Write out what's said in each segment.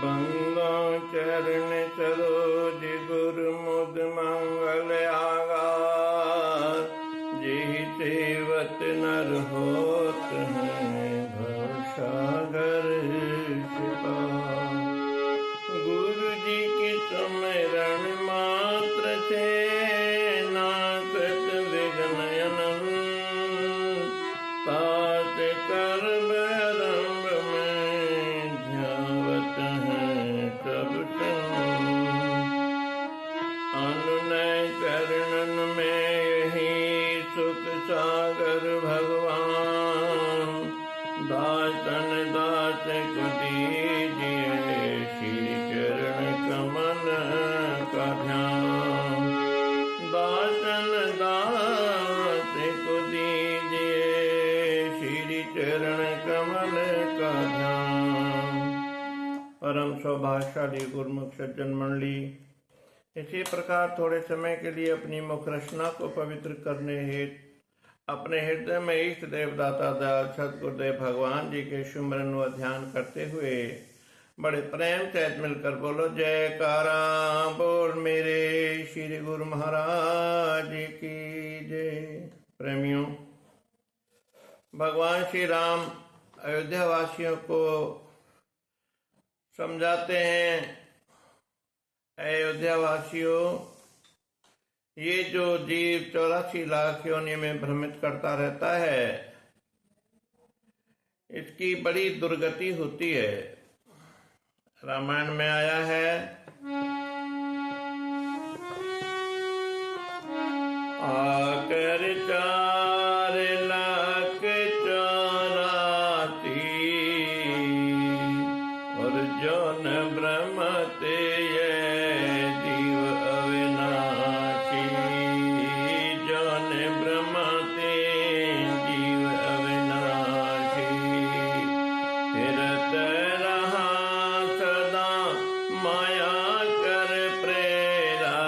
बंदो चरण सरोज गुरु मुद मंगल आगार। जेहि सेवत नर होत हैं भवसागर सिपार। गुरु जी की सुमिरन मात्र से नाकत विघ्न अनंत। तात कर आरंभ में ध्यावत हैं सब अनुनय चरणन में यही सुख सागर भगवान। दासन दास को दीजिए श्री चरण कमल का ध्यान। दासन दास को दीजिए श्री चरण कमल का ध्यान। परम सौभाग्यशाली गुरुमुख सज्जन मंडली, इसी प्रकार थोड़े समय के लिए अपनी मुख रचना को पवित्र करने हेतु अपने हृदय में इष्ट देवदाता दयाल सतगुरुदेव भगवान जी के सुमिरन व ध्यान करते हुए बड़े प्रेम से मिलकर बोलो जयकारा। बोल मेरे श्री गुरु महाराज की जय। प्रेमियों, भगवान श्री राम अयोध्या वासियों को समझाते हैं, अयोध्या वासियों, ये जो जीव 84 लाख योनि में भ्रमित करता रहता है, इसकी बड़ी दुर्गति होती है। रामायण में आया है, आकर 4 लाख 84 और जौन भ्रमते ये जीव अविनाशी। जौन भ्रमते जीव अविनाशी, फिरत रहा सदा माया कर प्रेरा।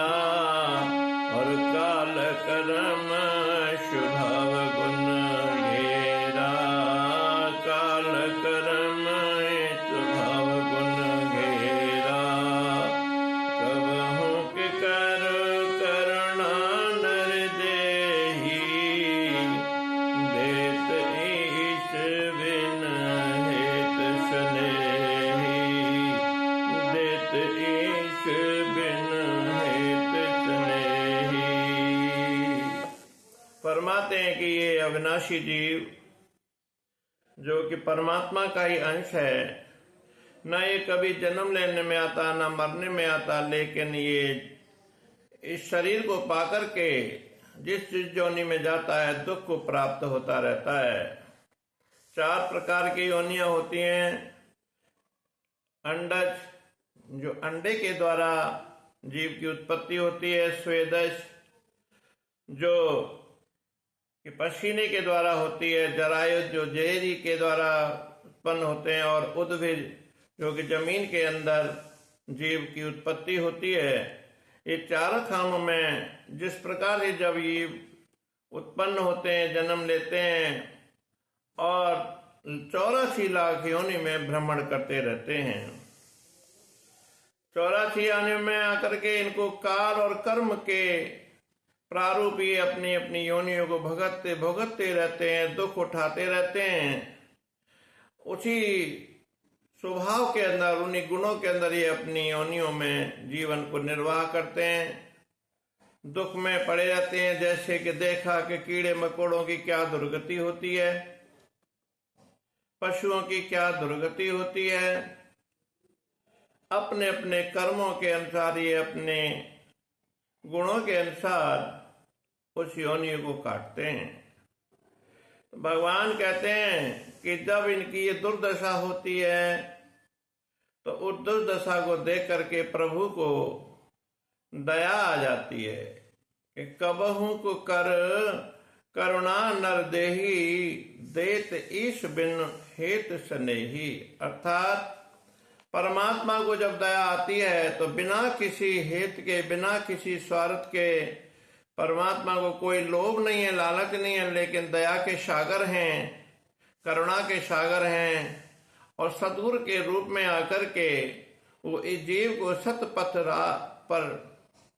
और काल कर्म शुभाव गुण घेरा। काल कर्म स्वभाव गुण घेरा। कबहु के कर करुणा नर देही। देत ईश बिन हेत स्नेही। देत ईश बिन हेत स्नेही। फरमाते हैं कि ये अविनाशी जीव जो कि परमात्मा का ही अंश है, न ये कभी जन्म लेने में आता न मरने में आता, लेकिन ये इस शरीर को पाकर के जिस योनि में जाता है दुख को प्राप्त होता रहता है। 4 प्रकार की योनियां होती हैं। अंडज, जो अंडे के द्वारा जीव की उत्पत्ति होती है। स्वेदज, जो कि पसीने के द्वारा होती है। जरायुज, जो जहरी के द्वारा उत्पन्न होते हैं। और उद्भिज, जो कि जमीन के अंदर जीव की उत्पत्ति होती है। ये 4 खामों में जिस प्रकार से जब जीव उत्पन्न होते हैं, जन्म लेते हैं और 84 लाख योनि में भ्रमण करते रहते हैं। 84 योनि में आकर के इनको काल और कर्म के प्रारूप ये अपनी अपनी योनियों को भुगतते भुगतते रहते हैं, दुख उठाते रहते हैं। उसी स्वभाव के अंदर, उन्हीं गुणों के अंदर ये अपनी योनियों में जीवन को निर्वाह करते हैं। दुख में पड़े रहते हैं। जैसे कि देखा कि कीड़े मकोड़ों की क्या दुर्गति होती है, पशुओं की क्या दुर्गति होती है। अपने अपने कर्मों के अनुसार ये अपने गुणों के अनुसार उस योनि को काटते हैं। तो भगवान कहते हैं कि जब इनकी ये दुर्दशा होती है तो उस दुर्दशा को देख करके प्रभु को दया आ जाती है कि कबहु को कर करुणा नर देही। देत ईश बिन हेत स्नेही। अर्थात परमात्मा को जब दया आती है तो बिना किसी हेत के, बिना किसी स्वार्थ के, परमात्मा को कोई लोभ नहीं है, लालच नहीं है, लेकिन दया के सागर हैं, करुणा के सागर हैं और सद्गुरु के रूप में आकर के वो इस जीव को सतपथ राह पर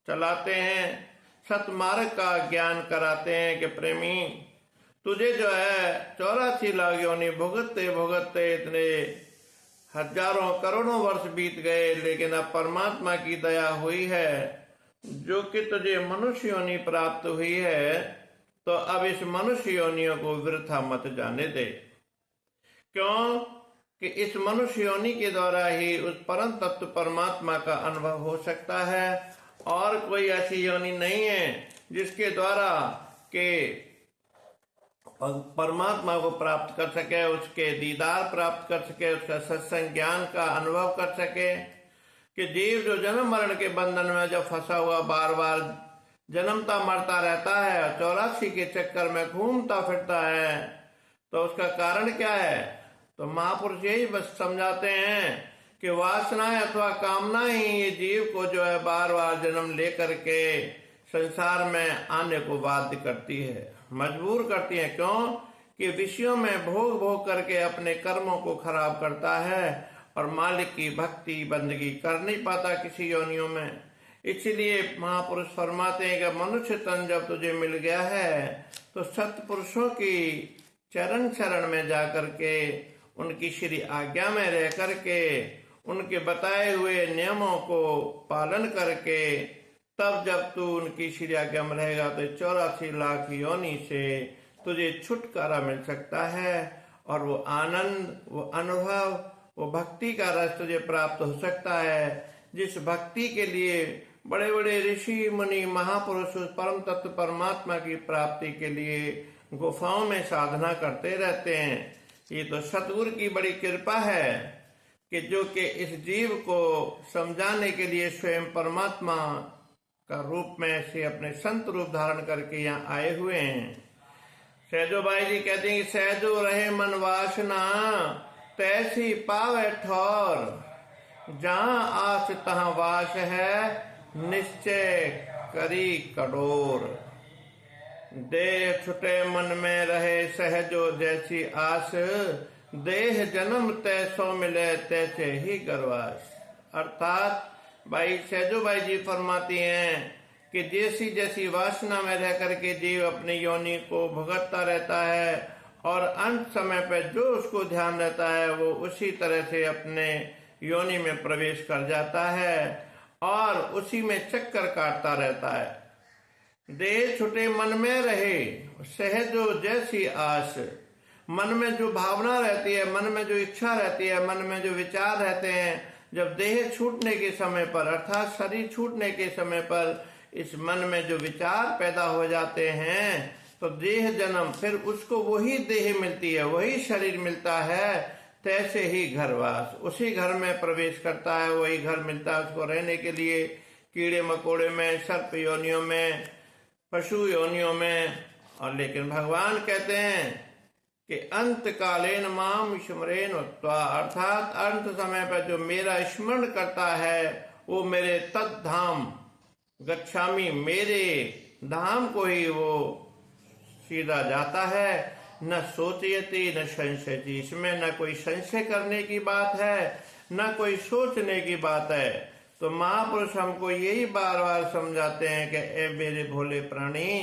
चलाते हैं, सतमार्ग का ज्ञान कराते हैं कि प्रेमी तुझे जो है 84 लाख योनि भुगतते भुगतते इतने हजारों करोड़ों वर्ष बीत गए, लेकिन अब परमात्मा की दया हुई है जो कि तुझे मनुष्य योनि प्राप्त हुई है, तो अब इस मनुष्य योनियों को वृथा मत जाने दे। क्यों कि इस मनुष्य योनि के द्वारा ही उस परम तत्व परमात्मा का अनुभव हो सकता है, और कोई ऐसी योनि नहीं है जिसके द्वारा के परमात्मा को प्राप्त कर सके, उसके दीदार प्राप्त कर सके, उसका सत्संग ज्ञान का अनुभव कर सके। कि जीव जो जन्म मरण के बंधन में जब फंसा हुआ बार बार जन्मता मरता रहता है, 84 के चक्कर में घूमता फिरता है, तो उसका कारण क्या है? तो महापुरुष यही बस समझाते हैं कि वासनाएं अथवा कामना ही ये जीव को जो है बार बार जन्म लेकर के संसार में आने को बाध्य करती है, मजबूर करती है। क्यों कि विषयों में भोग भोग करके अपने कर्मों को खराब करता है और मालिक की भक्ति बंदगी कर नहीं पाता किसी योनियों में। इसलिए महापुरुष फरमाते हैं कि मनुष्य तन जब तुझे मिल गया है तो सत्पुरुषों की चरण शरण में जाकर के उनकी श्री आज्ञा में रह करके उनके बताए हुए नियमों को पालन करके तब जब तू उनकी श्री आज्ञा में रहेगा तो 84 लाख योनि से तुझे छुटकारा मिल सकता है, और वो आनंद, वो अनुभव, वो भक्ति का रस तुझे प्राप्त हो सकता है, जिस भक्ति के लिए बड़े बड़े ऋषि मुनि महापुरुष परम तत्व परमात्मा की प्राप्ति के लिए गुफाओं में साधना करते रहते हैं। ये तो सतगुरु की बड़ी कृपा है कि जो कि इस जीव को समझाने के लिए स्वयं परमात्मा का रूप में से अपने संत रूप धारण करके यहाँ आए हुए हैं। सहजो भाई जी कहते हैं कि सहजो रहे मन वासना तैसी पावे ठौर, जहाँ आस तहाँ वास है निश्चय करी कठोर। देह छुटे मन में रहे सहजो जैसी आस, देह जन्म तैसो मिले तैसे ही गर्वास। अर्थात भाई सहजो भाई जी फरमाती हैं कि जैसी जैसी वासना में रह करके जीव अपनी योनि को भुगतता रहता है और अंत समय पर जो उसको ध्यान रहता है वो उसी तरह से अपने योनि में प्रवेश कर जाता है और उसी में चक्कर काटता रहता है। देह छुटे मन में रहे सहजो जैसी आस, मन में जो भावना रहती है, मन में जो इच्छा रहती है, मन में जो विचार रहते हैं, जब देह छूटने के समय पर अर्थात शरीर छूटने के समय पर इस मन में जो विचार पैदा हो जाते हैं तो देह जन्म फिर उसको वही देह मिलती है, वही शरीर मिलता है, तैसे ही घरवास उसी घर में प्रवेश करता है, वही घर मिलता है उसको रहने के लिए। कीड़े मकोड़े में, सर्प योनियों में, पशु योनियों में। और लेकिन भगवान कहते हैं कि अंत कालेन माम स्मरेन उत्वा, अर्थात अंत समय पर जो मेरा स्मरण करता है वो मेरे तद धाम गच्छामी, मेरे धाम को ही वो सीधा जाता है। न सोचयति न संशयति, इसमें न कोई संशय करने की बात है न कोई सोचने की बात है। तो महापुरुष हमको यही बार बार समझाते हैं कि ए मेरे भोले प्राणी,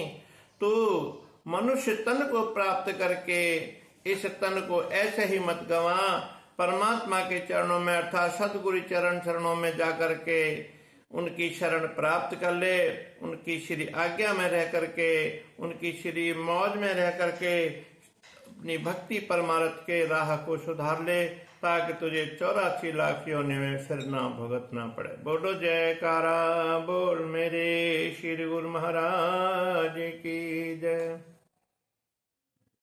तू मनुष्य तन को प्राप्त करके इस तन को ऐसे ही मत गवा, परमात्मा के चरणों में अर्थात सतगुरु चरण शरणों में जाकर के उनकी शरण प्राप्त कर ले, उनकी श्री आज्ञा में रह करके, उनकी श्री मौज में रह करके अपनी भक्ति परमार्थ के राह को सुधार ले, ताकि तुझे 84 लाख योनि में फिरना भुगतना पड़े। बोलो जयकारा बोल मेरे श्री गुरु महाराज की जय।